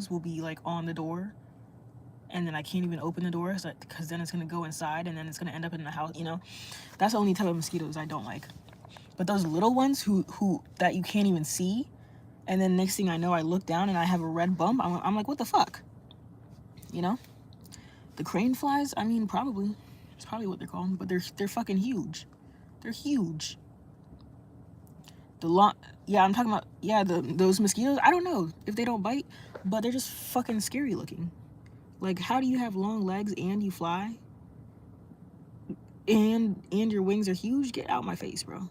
mosquitoes will be like on the door, and then I can't even open the door because then it's gonna go inside and then it's gonna end up in the house. That's the only type of mosquitoes I don't like. But those little ones who that you can't even see, and then next thing I know, I look down and I have a red bump. I'm like, what the fuck? The crane flies. I mean, probably it's probably what they're called, but they're fucking huge. They're huge. I'm talking about those mosquitoes. I don't know if they don't bite, but they're just fucking scary looking. Like, how do you have long legs and you fly? And your wings are huge? Get out my face, bro.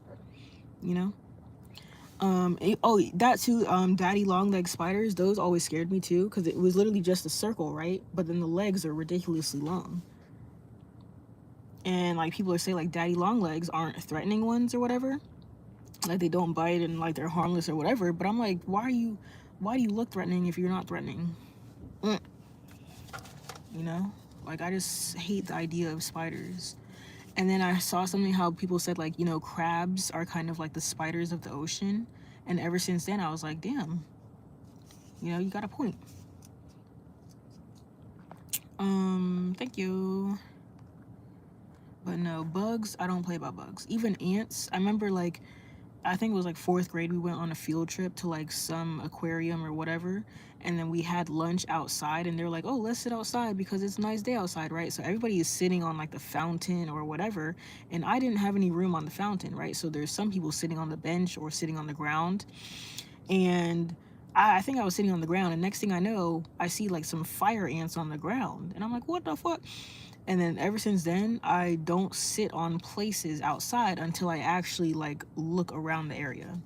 That too, daddy long leg spiders, those always scared me too, because it was literally just a circle, right? But then the legs are ridiculously long. And like people are saying like daddy long legs aren't threatening ones or whatever. Like they don't bite and like they're harmless or whatever. But I'm like, why do you look threatening if you're not threatening? Like I just hate the idea of spiders. And then I saw something how people said like, crabs are kind of like the spiders of the ocean. And ever since then I was like, damn, you got a point. Thank you. But no, bugs, I don't play about bugs. Even ants. I remember like, I think it was like 4th grade, we went on a field trip to like some aquarium or whatever, and then we had lunch outside, and they're like, oh, let's sit outside because it's a nice day outside, right? So everybody is sitting on like the fountain or whatever, and I didn't have any room on the fountain, right? So there's some people sitting on the bench or sitting on the ground, and I think I was sitting on the ground, and next thing I know, I see like some fire ants on the ground, and I'm like, what the fuck? And then ever since then, I don't sit on places outside until I actually like look around the area.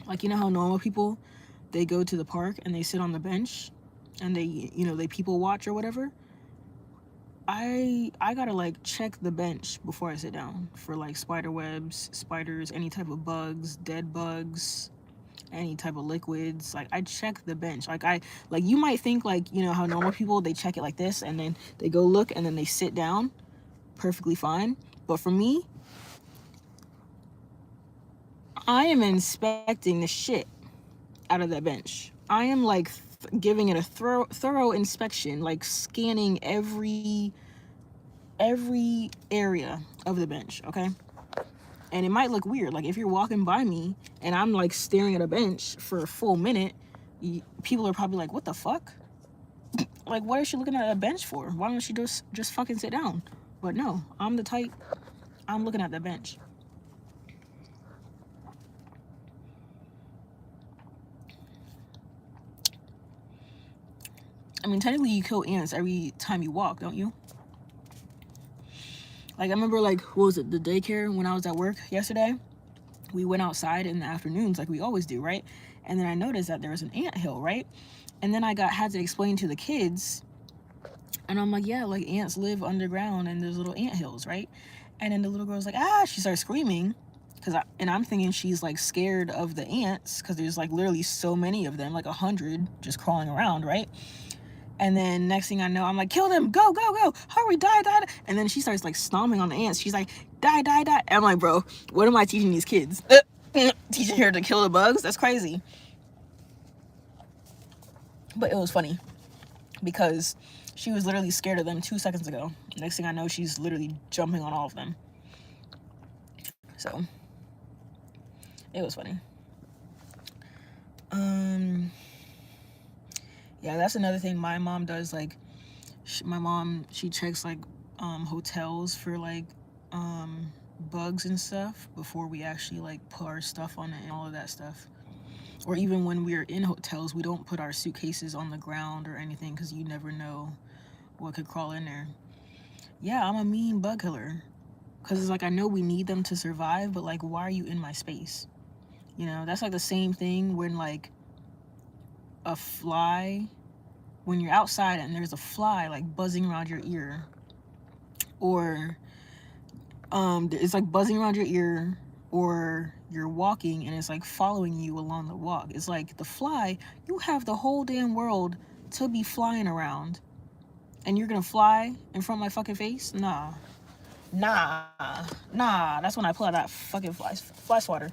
Like, how normal people, they go to the park and they sit on the bench and they, they people watch or whatever. I gotta like check the bench before I sit down for like spider webs, spiders, any type of bugs, dead bugs, any type of liquids. Like I check the bench. Like you might think like, how normal people, they check it like this and then they go look and then they sit down perfectly fine. But for me, I am inspecting the shit out of that bench. I am like giving it a thorough inspection, like scanning every area of the bench, okay? And it might look weird. Like if you're walking by me and I'm like staring at a bench for a full minute, people are probably like, what the fuck? Like, what is she looking at a bench for? Why don't she just fucking sit down? But no, I'm the type, I'm looking at the bench. I mean, technically you kill ants every time you walk, don't you? Like I remember like, what was it, the daycare when I was at work yesterday? We went outside in the afternoons like we always do, right? And then I noticed that there was an ant hill, right? And then I had to explain to the kids, and I'm like, yeah, like ants live underground and there's little ant hills, right? And then the little girl's like, ah, she starts screaming, and I'm thinking she's like scared of the ants because there's like literally so many of them, like 100 just crawling around, right? And then next thing I know, I'm like, kill them, go, go, go, hurry, die, die, die. And then she starts like stomping on the ants. She's like, die, die, die. And I'm like, bro, what am I teaching these kids? Teaching her to kill the bugs? That's crazy. But it was funny because she was literally scared of them 2 seconds ago. Next thing I know, she's literally jumping on all of them. So it was funny. Yeah, that's another thing my mom does. Like she checks like hotels for like bugs and stuff before we actually like put our stuff on it and all of that stuff. Or even when we're in hotels, we don't put our suitcases on the ground or anything because you never know what could crawl in there. Yeah, I'm a mean bug killer because it's like I know we need them to survive, but like, why are you in my space? That's like the same thing when like a fly, when you're outside and there's a fly like buzzing around your ear, or it's like buzzing around your ear, or you're walking and it's like following you along the walk. It's like the fly, you have the whole damn world to be flying around and you're gonna fly in front of my fucking face? Nah, that's when I pull out that fucking fly swatter.